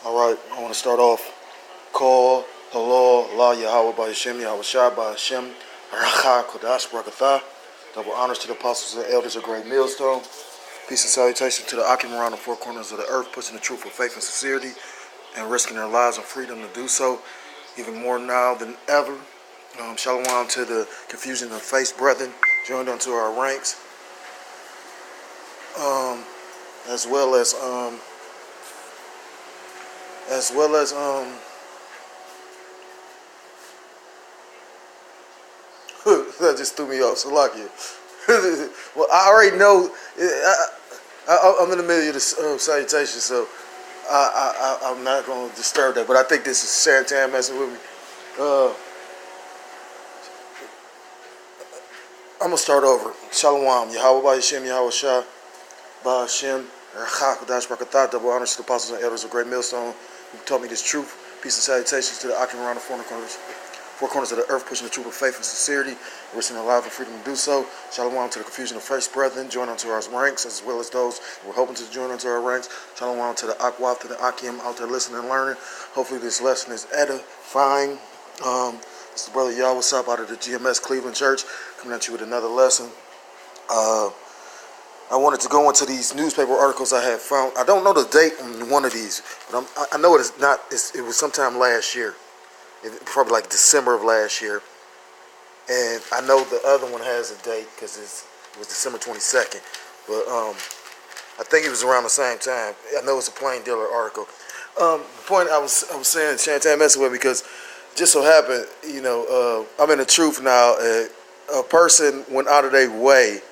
All right, I want to start off. Call, hello, La Yahweh by Hashem, Yahweh Shai by Hashem, Racha, Kodash, Barakatah. Double honors to the apostles and elders of Great Millstone. Peace and salutation to the Akim around the four corners of the earth, pushing the truth with faith and sincerity, and risking their lives and freedom to do so, even more now than ever. Shalom to the confusion of faith brethren joined unto our ranks, as well as that just threw me off. Salakia. Well, I already know. I'm in the middle of the salutation, so I'm not going to disturb that. But I think this is Santan messing with me. I'm going to start over. Shalom. Yahweh by Hashem, Yahweh Shah by Hashem. Kodash Barakatah. Double honors to the apostles and elders of Great Millstone who taught me this truth. Peace and salutations to the Akim around the four corners of the earth, pushing the truth with faith and sincerity, risking their lives and freedom to do so. Shalom to the confusion of faith brethren, join unto our ranks, as well as those who are hoping to join unto our ranks. Shalom to the Akwaf, to the Akim out there listening and learning. Hopefully this lesson is edifying. It's the brother Yahweh Sab out of the GMS Cleveland Church, coming at you with another lesson. I wanted to go into these newspaper articles I had found. I don't know the date on one of these, but I know it is not. It was sometime last year. Probably like December of last year, and I know the other one has a date because it was December 22nd, but I think it was around the same time. I know it's a Plain Dealer article. The point I was saying, Shantan messing with me because just so happened, I'm in the truth now. A person went out of their way,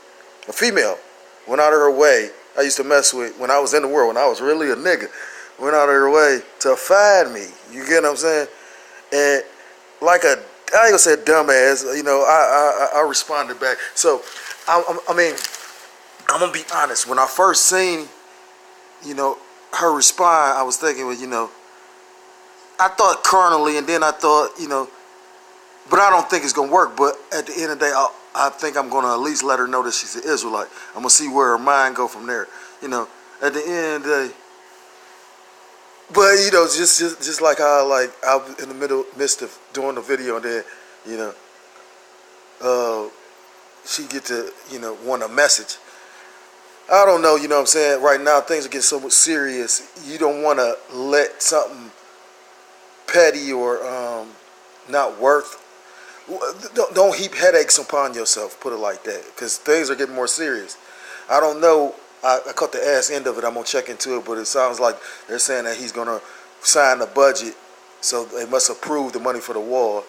a female went out of her way. I used to mess with when I was in the world, when I was really a nigga, went out of her way to find me. You get what I'm saying? And like I ain't gonna say dumbass, I responded back. So, I'm gonna be honest. When I first seen, her respond, I was thinking, I thought carnally, and then I thought, but I don't think it's gonna work. But at the end of the day, I think I'm gonna at least let her know that she's an Israelite. I'm gonna see where her mind go from there. At the end of the day. But just like how I was in the midst of doing the video, and then she get to want a message. I don't know, what I'm saying. Right now things are getting so much serious. You don't want to let something petty or not worth. Don't heap headaches upon yourself. Put it like that, because things are getting more serious. I don't know. I caught the ass end of it. I'm going to check into it, but it sounds like they're saying that he's going to sign the budget, so they must approve the money for the wall.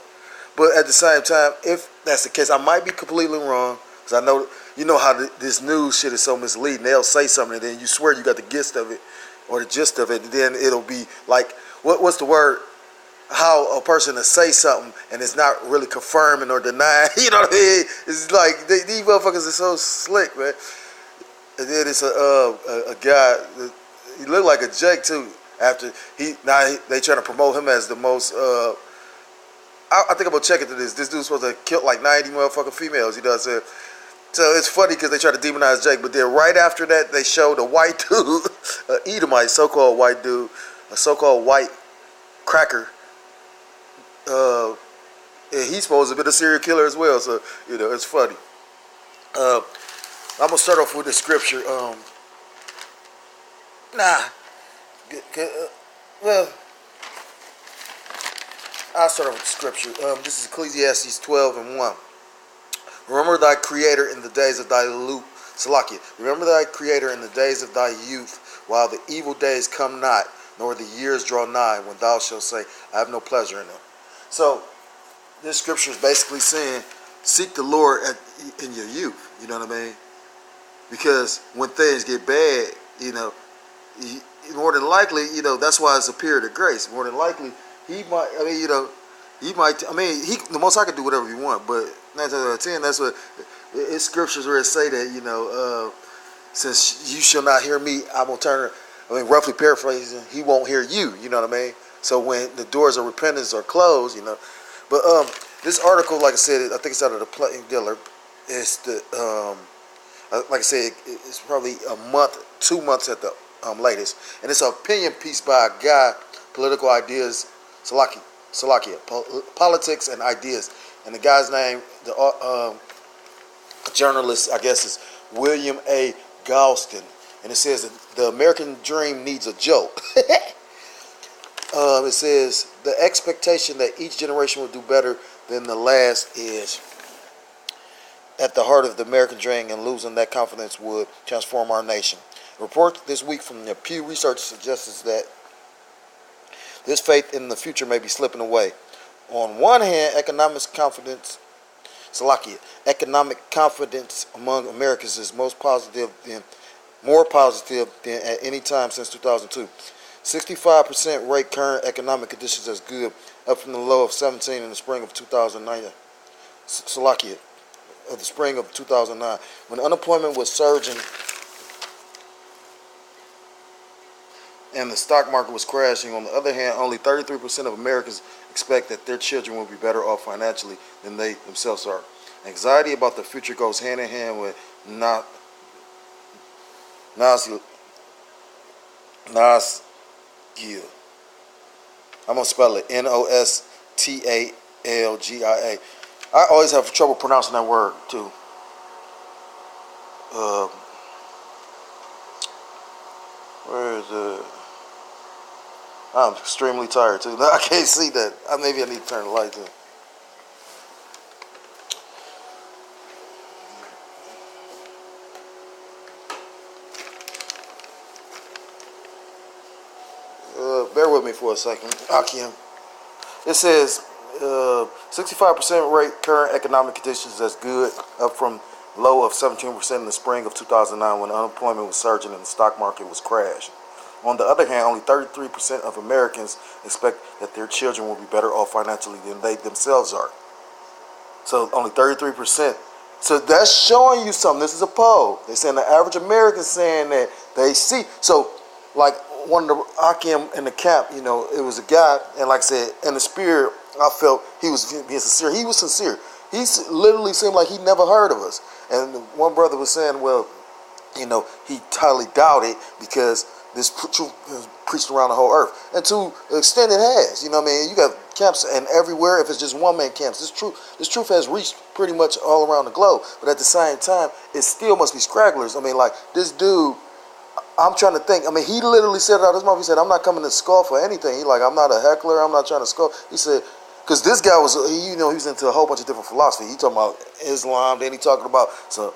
But at the same time, if that's the case, I might be completely wrong, because I know, how this news shit is so misleading. They'll say something, and then you swear you got the gist of it, or the gist of it, and then it'll be like, what's the word? How a person to say something, and it's not really confirming or denying. You know what I mean? It's like, these motherfuckers are so slick, man. And then it's a guy. He looked like a Jake too. After they trying to promote him as the most. I think I'm gonna check into this. This dude's supposed to kill like 90 motherfucking females. So it's funny because they try to demonize Jake, but then right after that they showed a white dude, an Edomite, so-called white dude, a so-called white cracker. And he's supposed to be a serial killer as well. So it's funny. I'm going to start off with the scripture. I'll start off with the scripture. This is Ecclesiastes 12:1. Remember thy creator in the days of thy Salakia. Remember thy creator in the days of thy youth, while the evil days come not, nor the years draw nigh, when thou shalt say, I have no pleasure in them. So, this scripture is basically saying, seek the Lord in your youth. You know what I mean? Because when things get bad, more than likely, that's why it's a period of grace. More than likely, the Most High can do whatever you want, but 9 times out of 10, that's what it's scriptures where it say that, since you shall not hear me, I'm going to turn, roughly paraphrasing, he won't hear you, you know what I mean? So when the doors of repentance are closed, but this article, like I said, I think it's out of the Plain Dealer. It's the like I said, it's probably a month, 2 months at the latest. And it's an opinion piece by a guy, Political Ideas, Salakia, Politics and Ideas. And the guy's name, the journalist, I guess, is William A. Galston. And it says that the American dream needs a joke. It says the expectation that each generation will do better than the last is at the heart of the American dream, and losing that confidence would transform our nation. A report this week from the Pew Research suggests that this faith in the future may be slipping away. On one hand, economic confidence among Americans is more positive than at any time since 2002. 65% rate current economic conditions as good, up from the low of 17 in the spring of 2009. Of the spring of 2009, when unemployment was surging and the stock market was crashing. On the other hand, only 33% of Americans expect that their children will be better off financially than they themselves are. Anxiety about the future goes hand in hand with nostalgia. I'm going to spell it Nostalgia. I always have trouble pronouncing that word, too. Where is it? I'm extremely tired, too. I can't see that. Maybe I need to turn the lights on. Bear with me for a second. Akim. It says 65% rate current economic conditions as good, up from low of 17% in the spring of 2009 when unemployment was surging and the stock market was crashing. On the other hand, only 33% of Americans expect that their children will be better off financially than they themselves are. So only 33%. So that's showing you something. This is a poll. They're saying the average American saying that they see. So like one of the Akim in the camp, it was a guy, and like I said, in the spirit, I felt he was being sincere. He was sincere. He literally seemed like he never heard of us. And one brother was saying, well, he totally doubted because this truth is preached around the whole earth. And to the extent it has, you got camps and everywhere. If it's just one-man camps, this truth has reached pretty much all around the globe. But at the same time, it still must be scragglers. Like this dude, I'm trying to think. He literally said it out of his mouth. He said, I'm not coming to scoff or anything. I'm not a heckler. I'm not trying to scoff. He said, because this guy was, he was into a whole bunch of different philosophy. He talking about Islam, then he talking about, so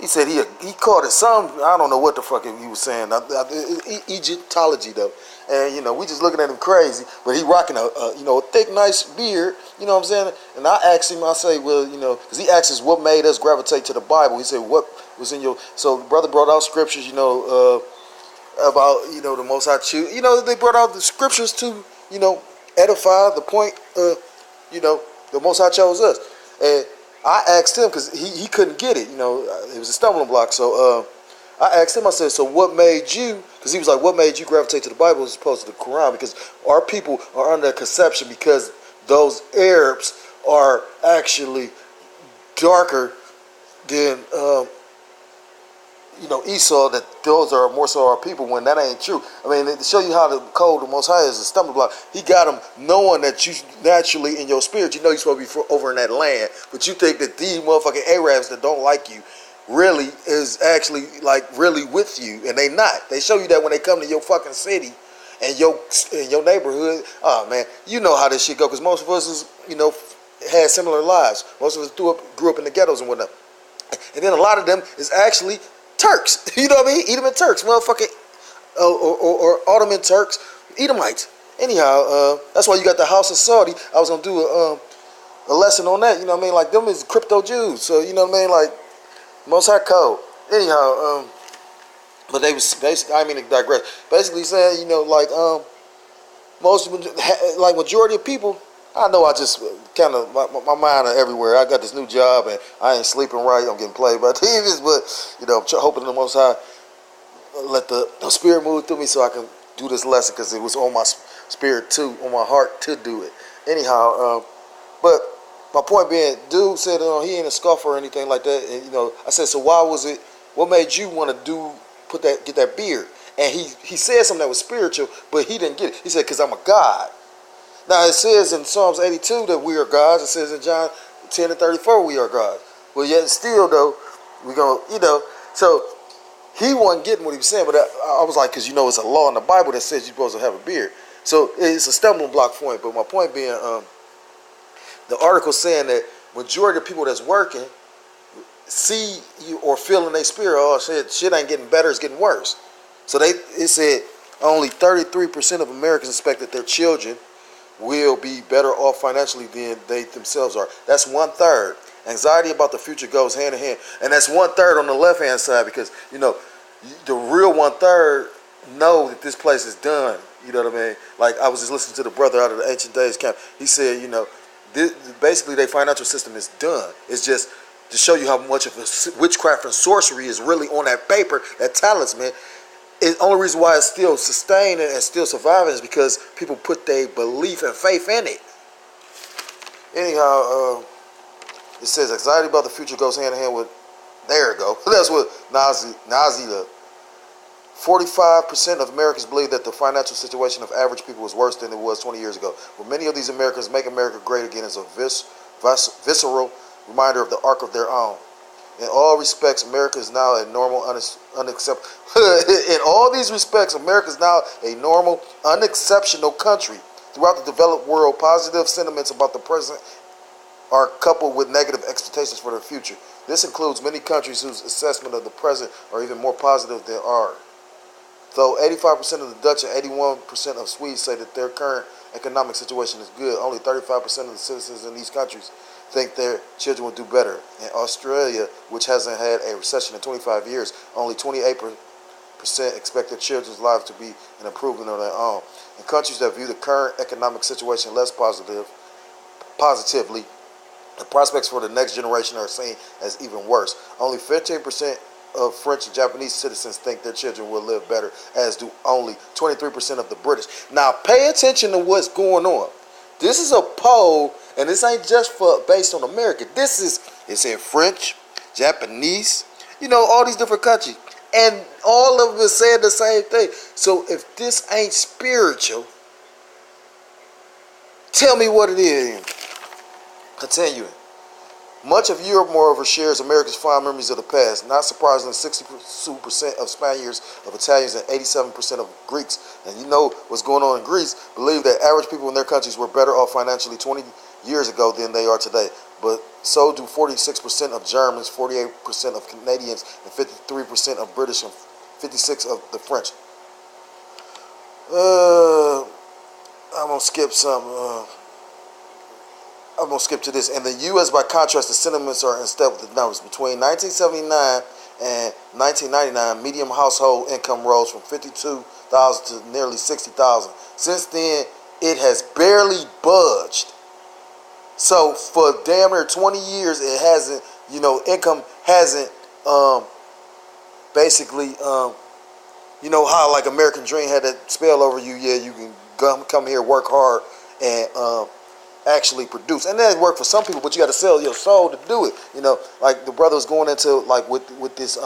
he said he called it some, I don't know what the fuck he was saying, Egyptology though. And, we just looking at him crazy, but he rocking a thick, nice beard, you know what I'm saying? And I asked him, I say, well, because he asked us what made us gravitate to the Bible. He said, what was in your, so the brother brought out scriptures, about, the Most High choose, they brought out the scriptures to, edify the point, the Most High chose us. And I asked him, because he couldn't get it, it was a stumbling block. So I asked him, I said, so what made you, because he was like, what made you gravitate to the Bible as opposed to the Quran? Because our people are under a conception because those Arabs are actually darker than, Esau, that those are more so our people, when that ain't true. To show you how the cold the Most High is a stumbling block, he got them knowing that you naturally in your spirit, you're supposed to be over in that land, but you think that these motherfucking Arabs that don't like you really is actually really with you, and they not. They show you that when they come to your fucking city and your neighborhood. Oh man, you know how this shit go, because most of us is, had similar lives. Most of us grew up in the ghettos and whatnot. And then a lot of them is actually Turks, Edomite Turks, motherfucking, or Ottoman Turks, Edomites. Anyhow, that's why you got the House of Saudi. I was gonna do a lesson on that. Like them is crypto Jews. So Most High code. Anyhow, but they was basically, I mean to digress. Basically saying, majority of people. I know I just kind of, my mind are everywhere. I got this new job and I ain't sleeping right. I'm getting played by TVs, but, I'm hoping the Most High let the Spirit move through me so I can do this lesson, because it was on my spirit too, on my heart to do it. Anyhow, but my point being, dude said he ain't a scoffer or anything like that. And, I said, so why was it, what made you want to get that beard? And he said something that was spiritual, but he didn't get it. He said, because I'm a God. Now, it says in Psalms 82 that we are gods. It says in John 10 and 34 we are gods. But yet still, though, we're going to, so he wasn't getting what he was saying. But I was like, because, it's a law in the Bible that says you're supposed to have a beard. So it's a stumbling block for him. But my point being, the article saying that majority of people that's working see you or feel in their spirit, oh, shit ain't getting better, it's getting worse. So it said only 33% of Americans expect that their children will be better off financially than they themselves are. That's 1/3. Anxiety about the future goes hand in hand. And that's 1/3 on the left-hand side because, the real 1/3 know that this place is done. You know what I mean? Like, I was just listening to the brother out of the Ancient Days camp. He said, basically their financial system is done. It's just to show you how much of a witchcraft and sorcery is really on that paper, that talisman. The only reason why it's still sustaining and still surviving is because people put their belief and faith in it. Anyhow, it says anxiety about the future goes hand in hand with, there it go. That's what Nazi 45% of Americans believe that the financial situation of average people is worse than it was 20 years ago. For many of these Americans, Make America Great Again is a visceral reminder of the arc of their own. In all respects, America is now a normal, unacceptable. In all these respects, America is now a normal, unexceptional country. Throughout the developed world, positive sentiments about the present are coupled with negative expectations for the future. This includes many countries whose assessment of the present are even more positive than ours. Though 85% of the Dutch and 81% of Swedes say that their current economic situation is good, only 35% of the citizens in these countries think their children will do better. In Australia, which hasn't had a recession in 25 years, only 28% expect their children's lives to be an improvement on their own. In countries that view the current economic situation less positively, the prospects for the next generation are seen as even worse. Only 15% of French and Japanese citizens think their children will live better, as do only 23% of the British. Now, pay attention to what's going on. This is a poll, and this ain't just based on America. It's in French, Japanese, all these different countries. And all of them said the same thing. So if this ain't spiritual, tell me what it is. Continuing. Much of Europe, moreover, shares America's fond memories of the past. Not surprisingly, 62% of Spaniards, of Italians, and 87% of Greeks, and what's going on in Greece, believe that average people in their countries were better off financially 20 years ago than they are today. But so do 46% of Germans, 48% of Canadians, and 53% of British, and 56% of the French. I'm going to skip some... I'm going to skip to this. In the U.S., by contrast, the sentiments are in step with the numbers. Between 1979 and 1999, median household income rose from $52,000 to nearly $60,000. Since then, it has barely budged. So for damn near 20 years, it hasn't, income hasn't basically, how like American Dream had that spell over you. Yeah, you can come here, work hard, and actually produce. And that work for some people, but you got to sell your soul to do it. Like the brother's going into like with this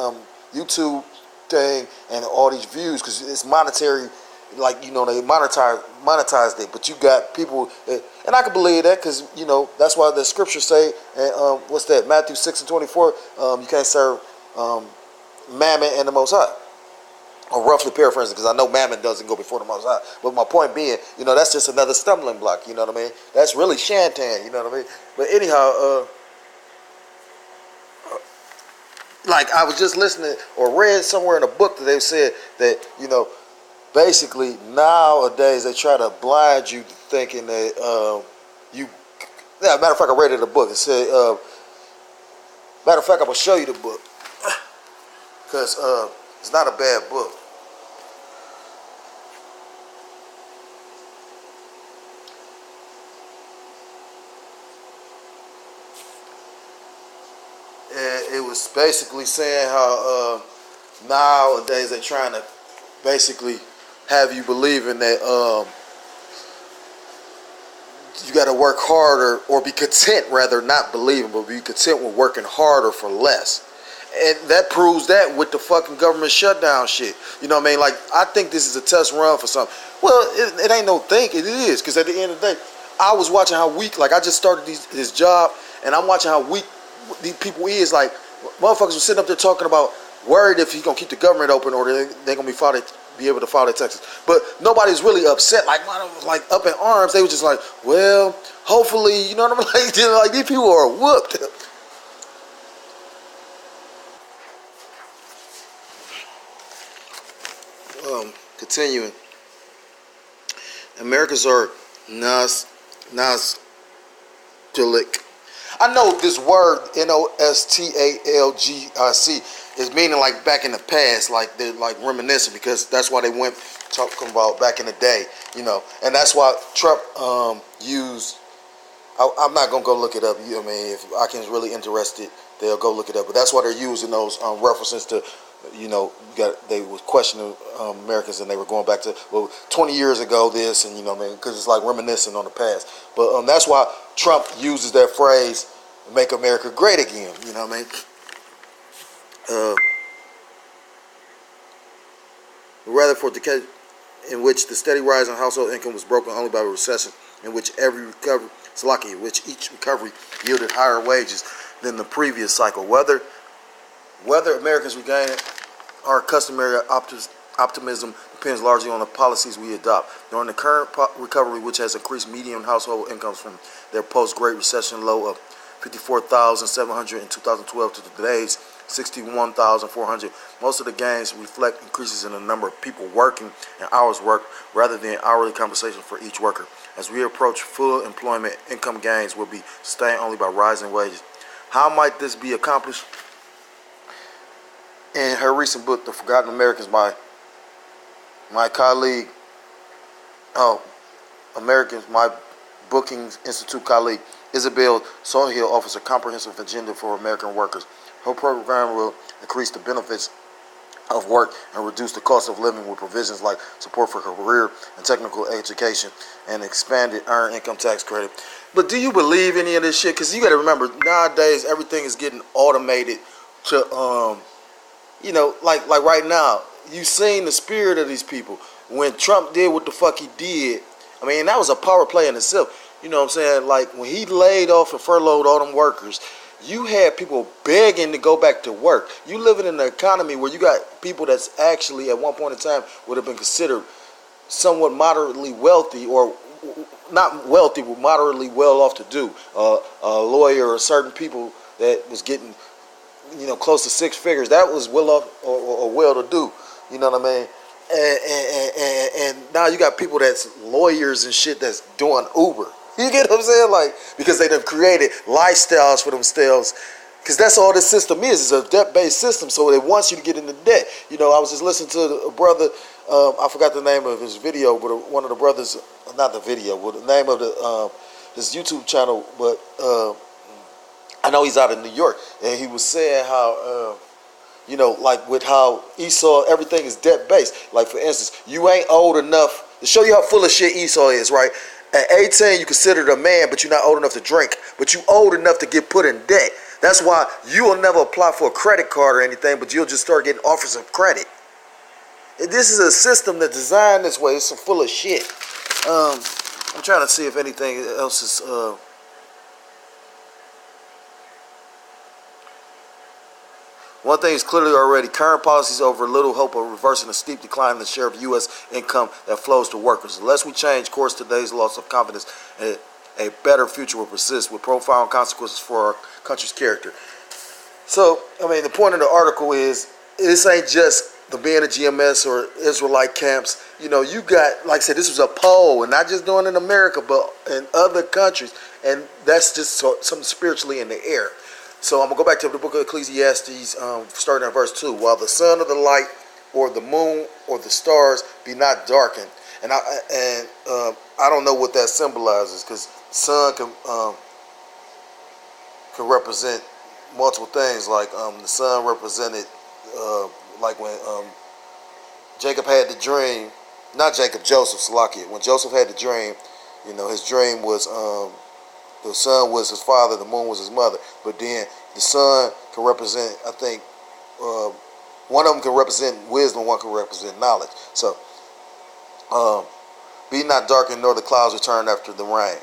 YouTube thing and all these views because it's monetary. Like they monetized it, but you got people, and I can believe that because that's why the scriptures say, and what's that? Matthew 6:24. You can't serve Mammon and the Most High. Or roughly paraphrasing, because I know Mammon doesn't go before the Most High. But my point being, that's just another stumbling block. You know what I mean? That's really Shantan. You know what I mean? But anyhow, like I was just listening or read somewhere in a book that they said that basically nowadays they try to blind you thinking that you. Yeah, matter of fact, I read it in a book. It said, matter of fact, I'm gonna show you the book because it's not a bad book. And it was basically saying how nowadays they're trying to basically have you believing that you got to work harder or be content, rather not believing, but be content with working harder for less. And that proves that with the fucking government shutdown shit. You know what I mean? Like, I think this is a test run for something. Well, it ain't no think. It is. Because at the end of the day, I was watching how weak, like, I just started this job, and I'm watching how weak these people is. Like, motherfuckers were sitting up there talking about worried if he's going to keep the government open or they're going to be able to file their taxes. But nobody's really upset. Like, like up in arms. They were just like, well, hopefully, you know what I mean? Like these people are whooped. Continuing. Americans are nostalgic. I know this word nostalgic is meaning like back in the past, like they're like reminiscing, because that's why they went talking about back in the day, you know, and that's why Trump used. I'm not gonna go look it up. You know what I mean? If Akin's really interested, they'll go look it up. But that's why they're using those references to, you know, they was questioning Americans, and they were going back to, well, 20 years ago this, and you know what I mean, because it's like reminiscing on the past. But that's why Trump uses that phrase, "Make America Great Again." You know what I mean? Rather for decade in which the steady rise in household income was broken only by a recession, in which each recovery yielded higher wages than the previous cycle. Whether Americans regain our customary optimism depends largely on the policies we adopt. During the current recovery, which has increased median household incomes from their post-Great Recession low of $54,700 in 2012 to today's $61,400, most of the gains reflect increases in the number of people working and hours worked rather than hourly compensation for each worker. As we approach full employment, income gains will be sustained only by rising wages. How might this be accomplished? In her recent book, The Forgotten Americans, my colleague, my Bookings Institute colleague, Isabel Sohill, offers a comprehensive agenda for American workers. Her program will increase the benefits of work and reduce the cost of living with provisions like support for career and technical education and expanded earned income tax credit. But do you believe any of this shit? Because you got to remember, nowadays everything is getting automated to, you know, like right now, you seen the spirit of these people. When Trump did what the fuck he did, I mean, that was a power play in itself. You know what I'm saying? Like, when he laid off and furloughed all them workers, you had people begging to go back to work. You living in an economy where you got people that's actually at one point in time would have been considered somewhat moderately wealthy, or not wealthy, but moderately well off to do. A lawyer or certain people that was getting, you know, close to six figures, that was well off or well to do. You know what I mean? And now you got people that's lawyers and shit that's doing Uber. You get what I'm saying? Like, because they done created lifestyles for themselves. Because that's all this system is. It's a debt-based system, so it wants you to get into debt. You know, I was just listening to a brother, I forgot the name of his video, but one of the brothers, not the video, but the name of his YouTube channel, but I know he's out in New York, and he was saying how, you know, like with how Esau, everything is debt-based. Like, for instance, you ain't old enough, to show you how full of shit Esau is, right? At 18, you considered a man, but you're not old enough to drink. But you old enough to get put in debt. That's why you will never apply for a credit card or anything, but you'll just start getting offers of credit. This is a system that's designed this way. It's some full of shit. I'm trying to see if anything else is... One thing is clearly already, current policies offer little hope of reversing the steep decline in the share of U.S. income that flows to workers. Unless we change course, today's loss of confidence in a better future will persist with profound consequences for our country's character. So, I mean, the point of the article is, this ain't just the being a GMS or Israelite camps. You know, you got, like I said, this was a poll, and not just doing in America, but in other countries. And that's just something spiritually in the air. So I'm going to go back to the book of Ecclesiastes, starting at verse 2. While the sun or the light or the moon or the stars be not darkened. And I don't know what that symbolizes, because sun can represent multiple things. Like the sun represented, like when Jacob had the dream, not Jacob, Joseph, Salakia. When Joseph had the dream, you know, his dream was... the sun was his father, the moon was his mother. But then the sun can represent, I think, one of them can represent wisdom, one can represent knowledge. So, be not darkened, nor the clouds return after the rain.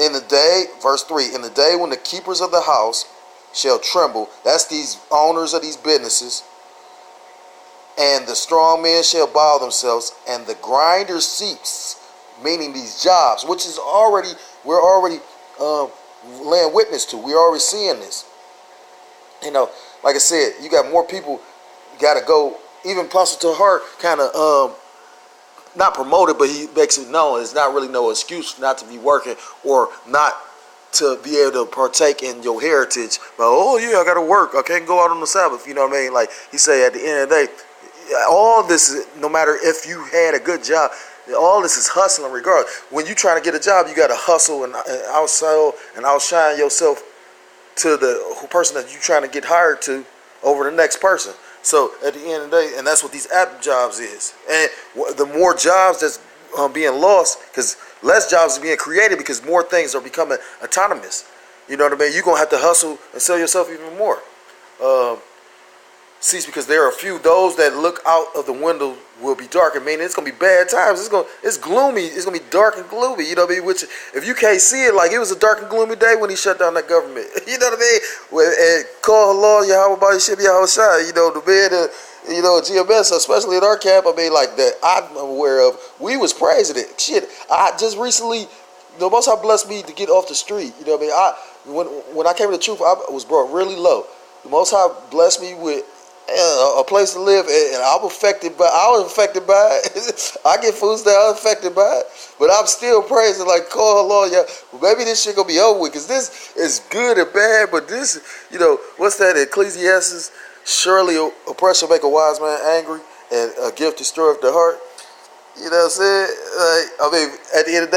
In the day, verse 3, in the day when the keepers of the house shall tremble, that's these owners of these businesses, and the strong men shall bow themselves, and the grinders cease, meaning these jobs, which is we're already laying witness to. We're already seeing this. Like I said, you got more people got to go. Even Pastor Hart kind of not promoted, but he makes it known it's not really no excuse not to be working or not to be able to partake in your heritage. But oh yeah, I got to work. I can't go out on the Sabbath. You know what I mean? Like he say at the end of the day, all this, no matter if you had a good job, all this is hustling regardless. When you trying to get a job, you got to hustle and outsell and outshine yourself to the person that you're trying to get hired to over the next person. So at the end of the day, and that's what these app jobs is. And the more jobs that's being lost, because less jobs are being created because more things are becoming autonomous. You know what I mean? You're going to have to hustle and sell yourself even more. Cease because there are a few. Those that look out of the window will be dark. I mean, it's gonna be bad times. It's gloomy. It's gonna be dark and gloomy. You know what I mean? Which, if you can't see it, like it was a dark and gloomy day when he shut down that government. You know what I mean? And call Allah Yahweh by Shib Yahweh Shai. You know the man. GMS, especially in our camp. I mean, like that I'm aware of. We was praising it. Shit, I just recently, the Most High blessed me to get off the street. You know what I mean? When I came to the truth, I was brought really low. The Most High blessed me with a place to live, and I was affected by it. I get food stamps, I was affected by it, but I'm still praising, like, call Allah, yeah. Well, maybe this shit gonna be over with, because this is good and bad, but this, what's that, Ecclesiastes, surely oppression make a wise man angry, and a gift destroyeth the heart. You know what I'm saying? At the end of the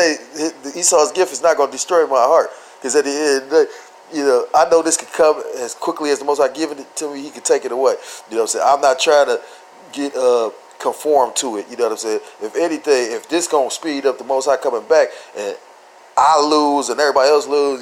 day, Esau's gift is not gonna destroy my heart, because at the end of the day, I know this could come as quickly as the Most High given it to me. He could take it away. You know what I'm saying? I'm not trying to get conform to it. You know what I'm saying? If anything, if this gonna speed up the Most High coming back, and I lose and everybody else lose,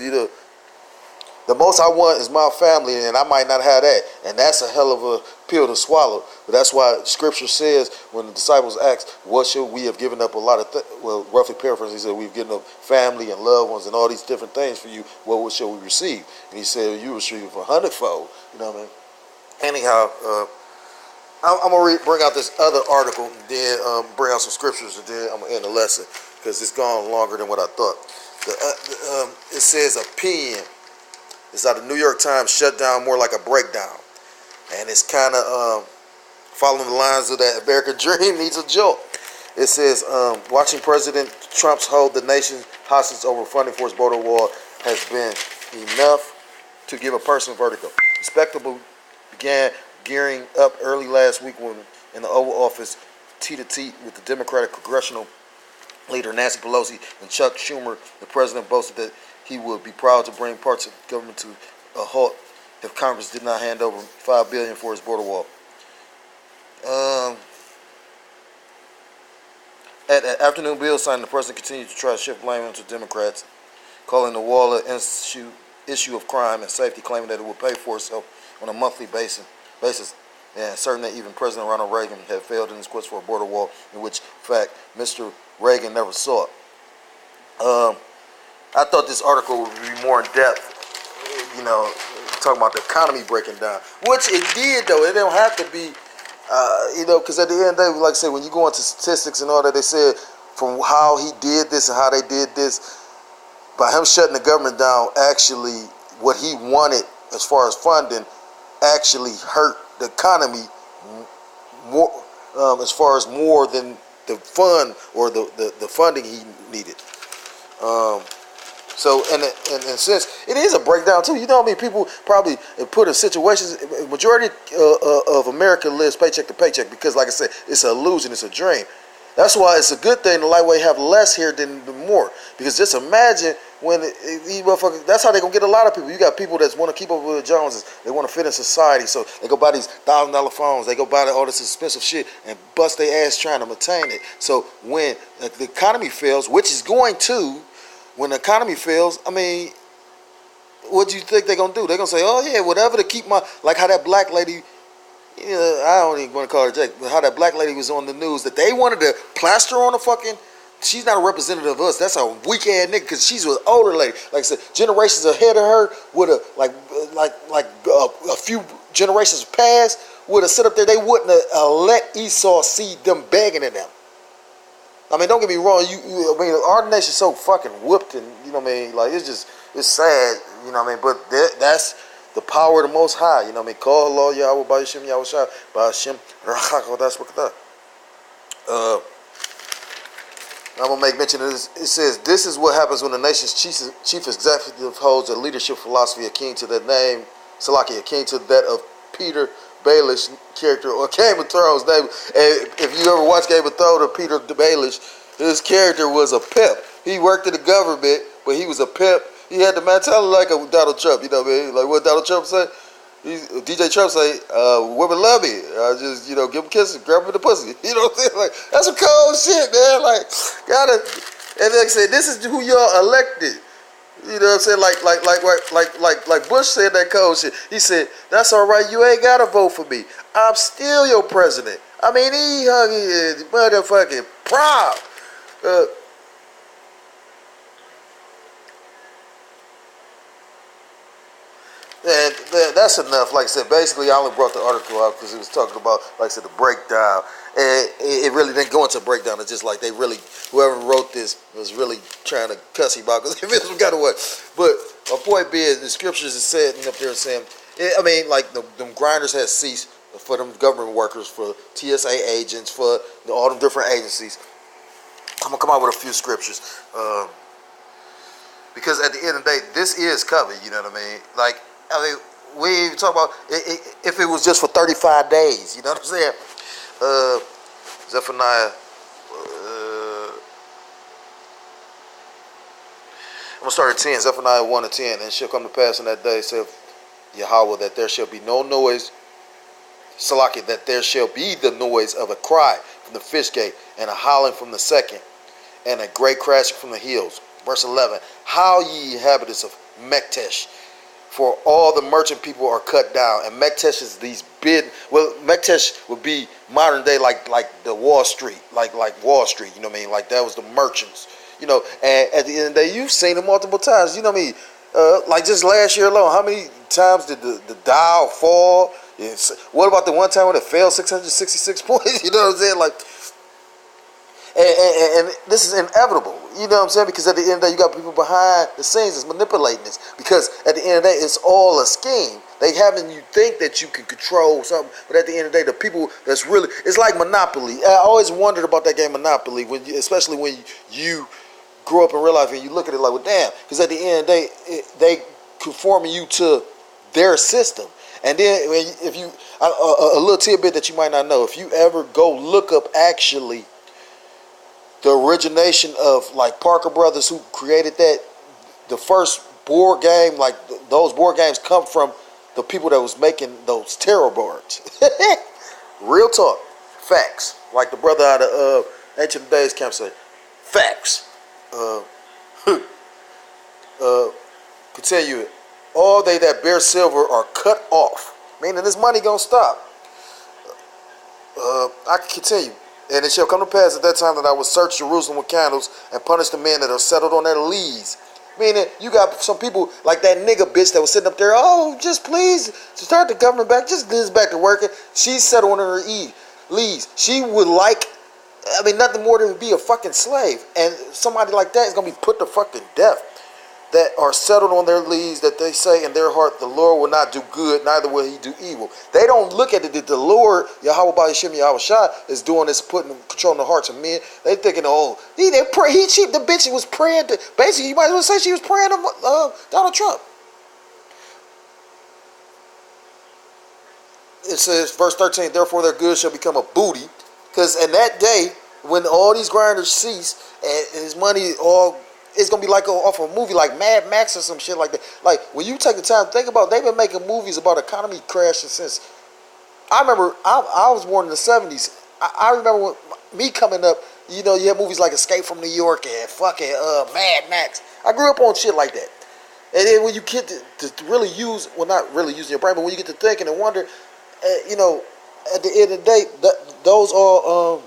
the most I want is my family, and I might not have that, and that's a hell of a pill to swallow. But that's why Scripture says when the disciples asked, "What should we have given up a lot of?" Well, roughly paraphrasing, he said, "We've given up family and loved ones and all these different things for you. What shall we receive?" And he said, "You receive a hundredfold." You know what I mean? Anyhow, I'm gonna bring out this other article, and then bring out some scriptures, and then I'm gonna end the lesson because it's gone longer than what I thought. It says opinion. It's out of New York Times, shut down more like a breakdown. And it's kind of following the lines of that American dream needs a jolt. It says, watching President Trump's hold the nation hostage over funding for his border wall has been enough to give a person vertigo. The spectacle began gearing up early last week when in the Oval Office, teet-to-teet with the Democratic congressional leader Nancy Pelosi and Chuck Schumer. The president boasted that he would be proud to bring parts of government to a halt if Congress did not hand over $5 billion for his border wall. At an afternoon bill signing, the president continued to try to shift blame onto Democrats, calling the wall an issue of crime and safety, claiming that it would pay for itself on a monthly basis, and certain that even President Ronald Reagan had failed in his quest for a border wall, in which fact Mr. Reagan never saw it. I thought this article would be more in depth, talking about the economy breaking down, which it did, though. It don't have to be, because at the end of the day, like I said, when you go into statistics and all that, they said from how he did this and how they did this, by him shutting the government down, actually, what he wanted as far as funding actually hurt the economy more, as far as more than the fund or the funding he needed. So, and since it is a breakdown too, people probably put in situations, majority of America lives paycheck to paycheck because, like I said, it's an illusion, it's a dream. That's why it's a good thing the lightweight have less here than more. Because just imagine when these motherfuckers, that's how they gonna get a lot of people. You got people that want to keep up with the Joneses. They want to fit in society, so they go buy these $1,000 phones. They go buy all this expensive shit and bust their ass trying to maintain it. So when the economy fails, which is going to, when the economy fails, what do you think they're gonna do? They're gonna say, oh yeah, whatever to keep my, like how that black lady, I don't even want to call her Jake, but how that black lady was on the news that they wanted to plaster on a fucking. She's not a representative of us. That's a weak ass nigga because she's an older lady. Like I said, generations ahead of her would have a few generations past would have sit up there. They wouldn't have let Esau see them begging at them. I mean, don't get me wrong. I mean, our nation's so fucking whooped, and you know what I mean. Like it's sad. You know what I mean. But that's the power of the Most High. You know what I mean. Call Allah Yahweh Ba'Yashem Yahweh Shah Ba'Yashem Rachak. That's what that. I'm going to make mention of this. It says, this is what happens when the nation's chief executive holds a leadership philosophy akin to the name, Salaki, akin to that of Peter Baelish character, or Game of Thrones name. And if you ever watch Game of Thrones, Peter Baelish, his character was a pimp. He worked in the government, but he was a pimp. He had the mentality like a Donald Trump, you know what I mean? Like what Donald Trump said? DJ Trump say, women love me. I just, give them kisses, grab them in the pussy. You know what I'm saying? Like, that's some cold shit, man. Like, gotta, and like I said, this is who y'all elected. You know what I'm saying? Like Bush said that cold shit. He said, that's all right, you ain't gotta vote for me. I'm still your president. I mean, he hung his motherfucking proud. And that's enough. Like I said, basically, I only brought the article out because it was talking about, like I said, the breakdown. And it really didn't go into a breakdown. It's just like they really, whoever wrote this was really trying to cuss him out because it was some kind of way. But my point being, the scriptures is sitting up there saying, like them grinders had ceased for them government workers, for TSA agents, for all them different agencies. I'm going to come out with a few scriptures. Because at the end of the day, this is covered, you know what I mean? Like, we even talk about if it was just for 35 days, you know what I'm saying? Zephaniah, I'm going to start at 10, Zephaniah 1 and 10. And it shall come to pass in that day, saith Yahweh, that there shall be no noise, Salaki, that there shall be the noise of a cry from the fish gate, and a howling from the second, and a great crashing from the hills. Verse 11, how ye inhabitants of Mektesh, for all the merchant people are cut down. And Mektesh is these Mektesh would be modern day like the Wall Street, like Wall Street, you know what I mean? Like that was the merchants, and at the end of the day, you've seen it multiple times, you know what I mean? Like just last year alone, how many times did the Dow fall? What about the one time when it fell 666 points? You know what I'm saying? Like, and this is inevitable, you know what I'm saying? Because at the end of the day, you got people behind the scenes that's manipulating this. Because at the end of the day, it's all a scheme. They having you think that you can control something, but at the end of the day, the people that's really, it's like Monopoly. I always wondered about that game Monopoly, especially when you grow up in real life and you look at it like, well, damn. Because at the end of the day, they conforming you to their system. And then if you, a little tidbit that you might not know, if you ever go look up actually the origination of like Parker Brothers who created that, the first board game, like those board games come from the people that was making those tarot boards. Real talk. Facts. Like the brother out of Ancient Days camp said, facts. Continue it. All they that bear silver are cut off. Meaning this money gonna stop. I can continue. And it shall come to pass at that time that I will search Jerusalem with candles and punish the men that are settled on their lees. Meaning, you got some people like that nigga bitch that was sitting up there, oh, just please start the government back, just get us back to working. She's settled on her lees. She would like, nothing more than to be a fucking slave. And somebody like that is going to be put to fucking death. That are settled on their lees, that they say in their heart, the Lord will not do good, neither will he do evil. They don't look at it that the Lord, Yahweh Ba'Yashem Yahweh Shah, is doing this, controlling the hearts of men. They thinking, oh, the bitch was praying to, basically, you might as well say she was praying to Donald Trump. It says, verse 13, therefore their goods shall become a booty, because in that day, when all these grinders cease, and his money all, it's going to be like off a movie like Mad Max or some shit like that. Like, when you take the time to think about it, they've been making movies about economy crashing since, I remember, I was born in the 70s. I remember when, me coming up, you had movies like Escape from New York and fucking Mad Max. I grew up on shit like that. And then when you get to really use, well, not really using your brain, but when you get to thinking and wonder, you know, at the end of the day, those are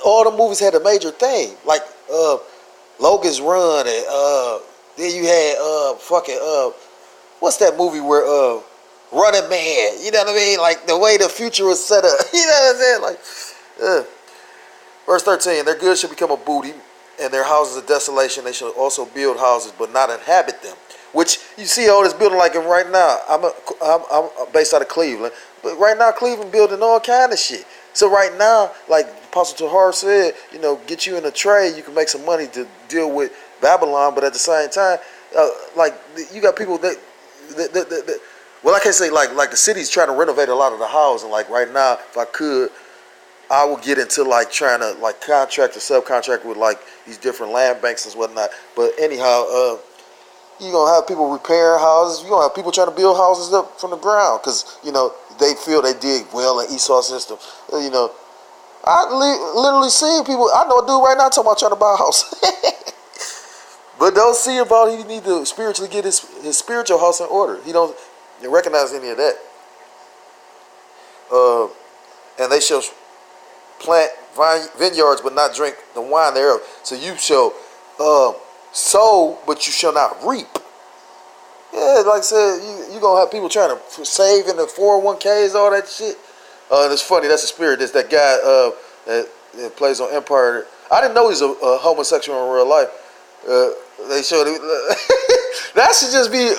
all the movies had a major thing, like Logan's Run, and then you had what's that movie where Running Man? You know what I mean? Like the way the future was set up. You know what I'm saying? Like, verse 13: Their goods shall become a booty, and their houses a desolation. They shall also build houses, but not inhabit them. Which you see all this building like right now. I'm based out of Cleveland, but right now Cleveland building all kind of shit. So right now, like Apostle Tahar said, you know, get you in a trade, you can make some money to deal with Babylon, but at the same time, like you got people that well, I can't say like the city's trying to renovate a lot of the housing. Like right now, if I could, I would get into like trying to like contract or subcontract with like these different land banks and whatnot. But anyhow, you're going to have people repairing houses. You're going to have people trying to build houses up from the ground because, you know, they feel they did well in Esau system. You know, I literally seen people, I know a dude right now talking about trying to buy a house. But don't see about he need to spiritually get his spiritual house in order. He don't recognize any of that. And they shall plant vineyards but not drink the wine thereof. So you shall sow, but you shall not reap. Yeah, like I said, you going to have people trying to save in the 401ks, all that shit. And it's funny, that's the spirit. There's that guy that plays on Empire. I didn't know he's a homosexual in real life. They showed it. That should just be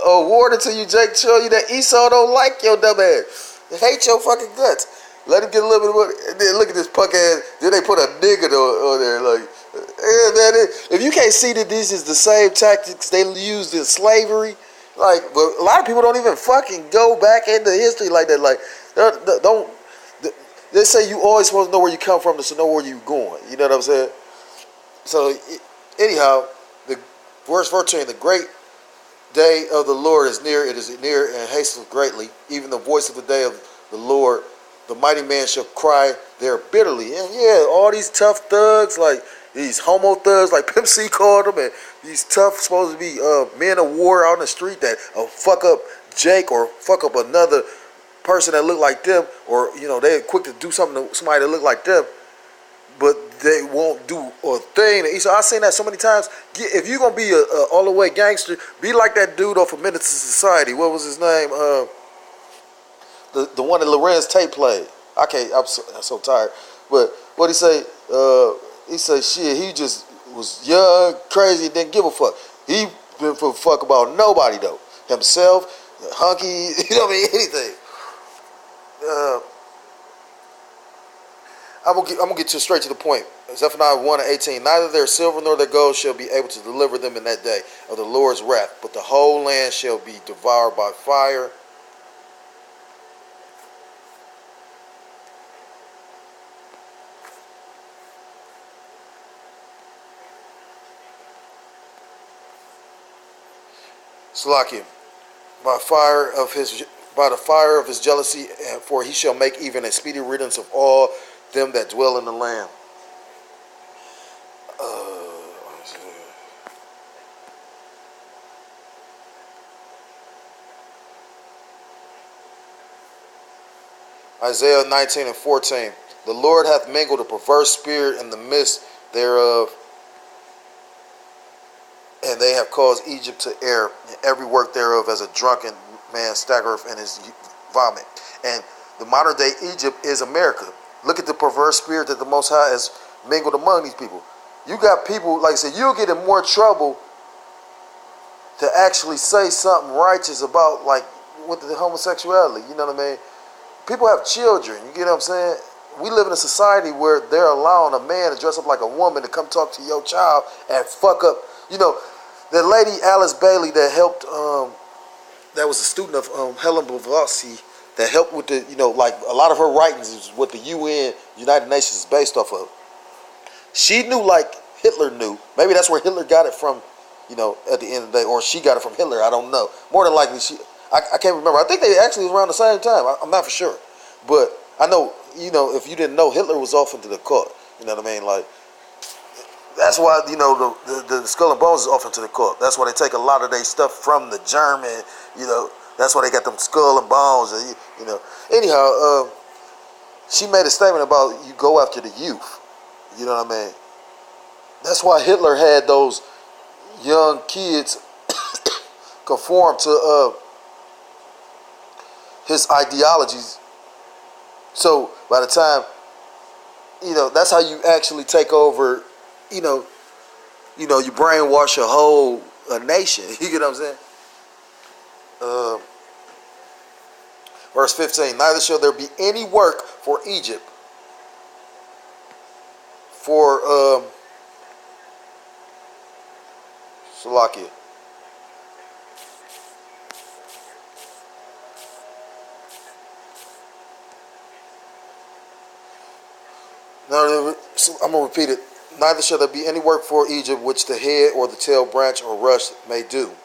awarded to you, Jake, to show you that Esau don't like your dumb ass. They hate your fucking guts. Let him get a little bit of money. And then look at this punk ass. Then they put a nigga on there. Like, yeah, man, if you can't see that this is the same tactics they used in slavery, like, but a lot of people don't even fucking go back into history like that. Like, don't. They say you always supposed to know where you come from to know where you're going. You know what I'm saying? So, anyhow, the verse 14, the great day of the Lord is near. It is near and hastens greatly. Even the voice of the day of the Lord, the mighty man shall cry there bitterly. And yeah, all these tough thugs, like these homo thugs, like Pimp C called them, and these tough, supposed to be men of war out in the street that fuck up Jake or fuck up another person that look like them, or, you know, they're quick to do something to somebody that look like them, but they won't do a thing. So I've seen that so many times. If you're gonna be a all the way gangster, be like that dude off of Menace to Society. What was his name? The one that Lorenz Tate played. I'm so tired. But what he say? He say shit. He just was young, crazy, didn't give a fuck. He didn't give a fuck about nobody though. Himself, hunky, you know what I mean? Anything. I'm gonna get straight to the point. Zephaniah 1:18. Neither their silver nor their gold shall be able to deliver them in that day of the Lord's wrath, but the whole land shall be devoured by fire. Salakia, by the fire of his jealousy, for he shall make even a speedy riddance of all them that dwell in the land. Isaiah 19:14. The Lord hath mingled a perverse spirit in the midst thereof, and they have caused Egypt to err, and every work thereof as a drunken man staggereth in his vomit. And the modern day Egypt is America. Look at the perverse spirit that the Most High has mingled among these people. You got people, like I said, you'll get in more trouble to actually say something righteous about, like, with the homosexuality. You know what I mean? People have children. You get what I'm saying? We live in a society where they're allowing a man to dress up like a woman to come talk to your child and fuck up. You know, the lady Alice Bailey that helped, that was a student of Helen Blavatsky, that helped with the, you know, like a lot of her writings is what the UN, United Nations, is based off of. She knew like Hitler knew. Maybe that's where Hitler got it from, you know, at the end of the day, or she got it from Hitler. I don't know. More than likely, I can't remember. I think they actually was around the same time. I'm not for sure. But I know, you know, if you didn't know, Hitler was off into the cult. You know what I mean? Like, That's why, the Skull and Bones is often to the court. That's why they take a lot of their stuff from the German. That's why they got them Skull and Bones. Anyhow, she made a statement about you go after the youth. You know what I mean? That's why Hitler had those young kids conform to his ideologies. So by the time, that's how you actually take over. You brainwash a whole nation. You get what I'm saying? Verse 15. Neither shall there be any work for Egypt, for Salakia. No, I'm gonna repeat it. Neither shall there be any work for Egypt which the head or the tail, branch or rush may do.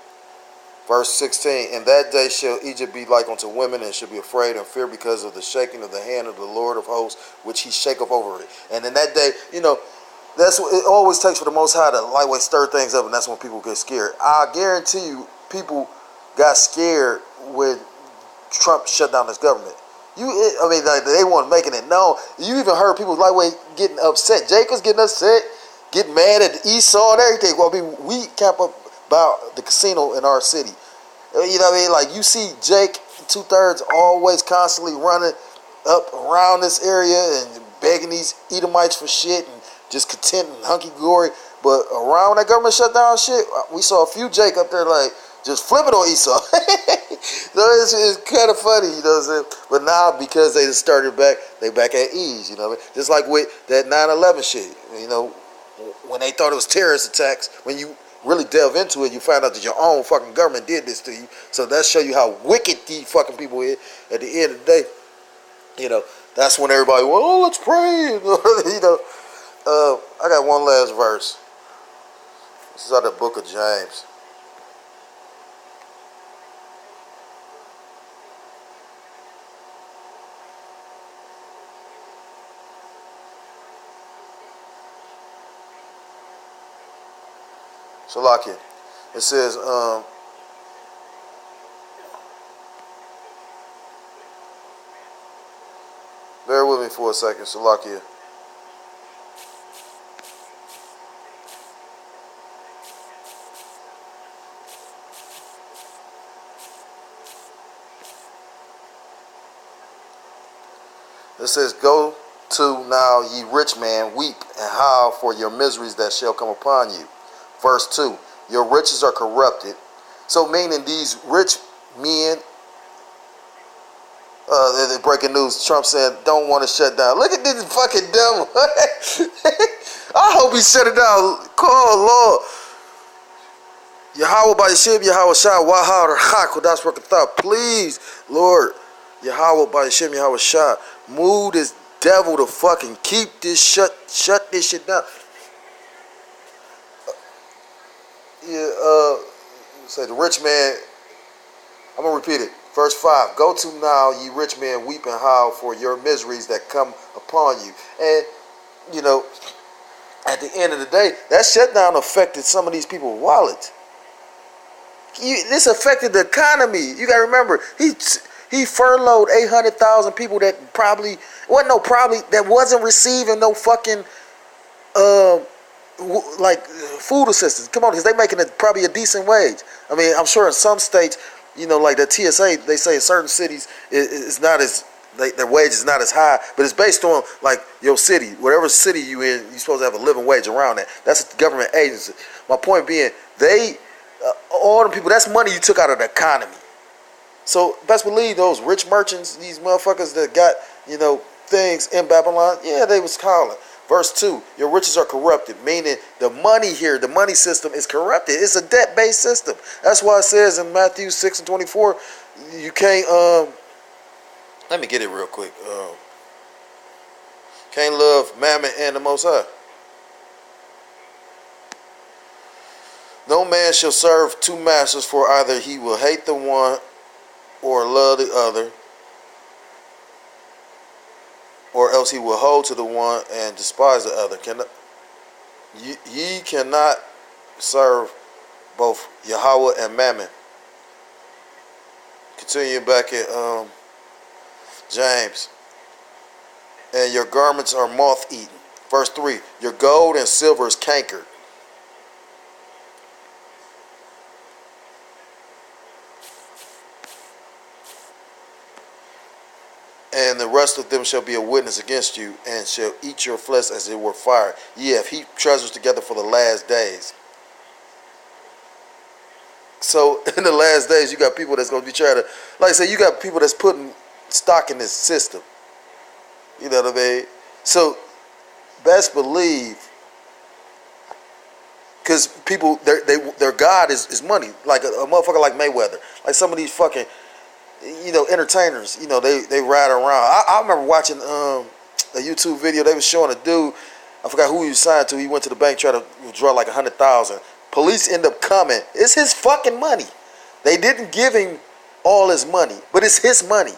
Verse 16. In that day shall Egypt be like unto women, and shall be afraid and fear because of the shaking of the hand of the Lord of hosts, which he shaketh over it. And in that day, that's what it always takes for the Most High to lightweight stir things up, and that's when people get scared. I guarantee you, people got scared when Trump shut down his government. They weren't making it known. You even heard people lightweight getting upset. Jake was getting upset, getting mad at Esau and everything. Well, we kept up about the casino in our city. You know what I mean? Like, you see Jake 2/3 always constantly running up around this area and begging these Edomites for shit and just content and hunky-dory. But around that government shutdown shit, we saw a few Jake up there like just flipping on Esau. So it's kind of funny, you know what I'm saying? But now, because they just started back, they back at ease, you know what I mean? Just like with that 9/11 shit, when they thought it was terrorist attacks, when you really delve into it, you find out that your own fucking government did this to you. So that show you how wicked these fucking people is. At the end of the day, that's when everybody, well, let's pray. I got one last verse. This is out of the book of James. Salakia. It says, bear with me for a second, Salakia. It says, go to now, ye rich man, weep and howl for your miseries that shall come upon you. Verse 2, your riches are corrupted. So meaning these rich men, the breaking news, Trump said, don't want to shut down. Look at this fucking devil. I hope he shut it down. Call Lord. Yahweh by Yeshib, Yahweh Shah, Wahar, Hakodas Rakatha. Please, Lord, Yahweh by Yeshib, Yahweh Shah, move this devil to fucking keep this shut this shit down. Say the rich man, I'm going to repeat it. Verse 5, go to now, ye rich men, weep and howl for your miseries that come upon you. And, at the end of the day, that shutdown affected some of these people's wallets. This affected the economy. You got to remember, he furloughed 800,000 people that that wasn't receiving no fucking food assistance. Come on, because they making probably a decent wage. I mean, I'm sure in some states, like the TSA, they say in certain cities it's not as their wage is not as high, but it's based on like your city, whatever city you in, you're supposed to have a living wage around that. That's a government agency. My point being, all the people, that's money you took out of the economy. So best believe those rich merchants, these motherfuckers that got things in Babylon, yeah, they was calling. Verse 2, your riches are corrupted, meaning the money here, the money system is corrupted. It's a debt-based system. That's why it says in Matthew 6 and 24, you can't, let me get it real quick. Can't love Mammon and the Most High. No man shall serve two masters, for either he will hate the one or love the other, or else he will hold to the one and despise the other. Ye cannot serve both Yahweh and Mammon. Continue back at James. And your garments are moth-eaten. Verse 3, your gold and silver is cankered. And the rest of them shall be a witness against you, and shall eat your flesh as it were fire. Ye have heaped treasures together for the last days. So in the last days, you got people that's going to be trying to, like I said, you got people that's putting stock in this system. You know what I mean? So best believe, because people, their God is money. Like a motherfucker like Mayweather. Like some of these fucking, entertainers, they ride around. I remember watching a YouTube video. They was showing a dude, I forgot who he was signed to. He went to the bank, tried to withdraw like 100,000. Police end up coming. It's his fucking money. They didn't give him all his money, but it's his money.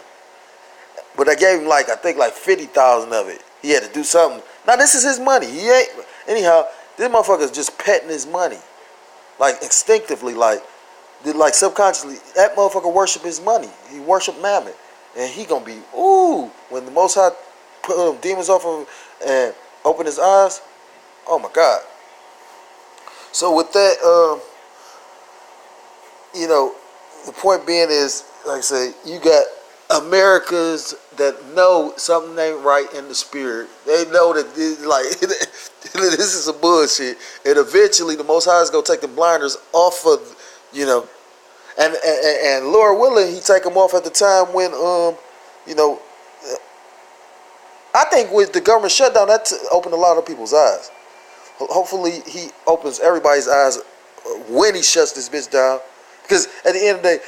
But I gave him I think 50,000 of it. He had to do something. Now this is his money. He ain't. Anyhow, this motherfucker's just petting his money, instinctively, subconsciously. That motherfucker worship his money. He worship Mammon, and he gonna be when the Most High put demons off of him and open his eyes. Oh my God. So with that, the point being is, like I say, you got Americans that know something ain't right in the spirit. They know that this is some bullshit, and eventually the Most High is gonna take the blinders off of, and Lord willing, he take them off at the time when I think with the government shutdown, that opened a lot of people's eyes. Hopefully he opens everybody's eyes when he shuts this bitch down, because at the end of the day,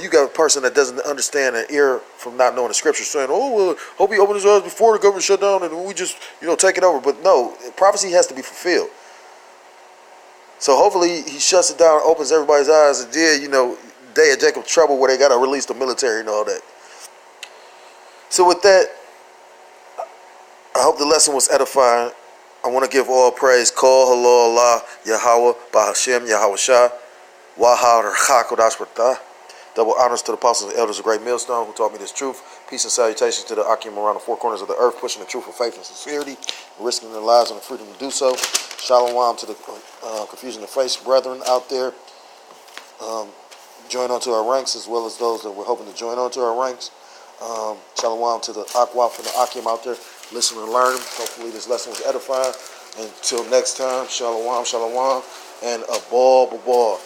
you got a person that doesn't understand an ear from not knowing the scripture saying, oh, well, hope he opens his eyes before the government shut down and we just, take it over. But no, prophecy has to be fulfilled. So hopefully he shuts it down, opens everybody's eyes, and then, day of Jacob's trouble where they got to release the military and all that. So with that, I hope the lesson was edifying. I want to give all praise. Kol Halal Allah Yahweh Bahashem Yahweh Shah. Wahar Chakodash Pratah. Double honors to the apostles and elders of Great Millstone who taught me this truth. Peace and salutations to the Akim around the four corners of the earth, pushing the truth of faith and sincerity, risking their lives and the freedom to do so. Shalom to the confusion of faith brethren out there. Join onto our ranks, as well as those that we're hoping to join onto our ranks. Shalom to the Akwaf and the Akim out there. Listen and learn. Hopefully this lesson was edifying. Until next time, shalom, shalom, and a ball.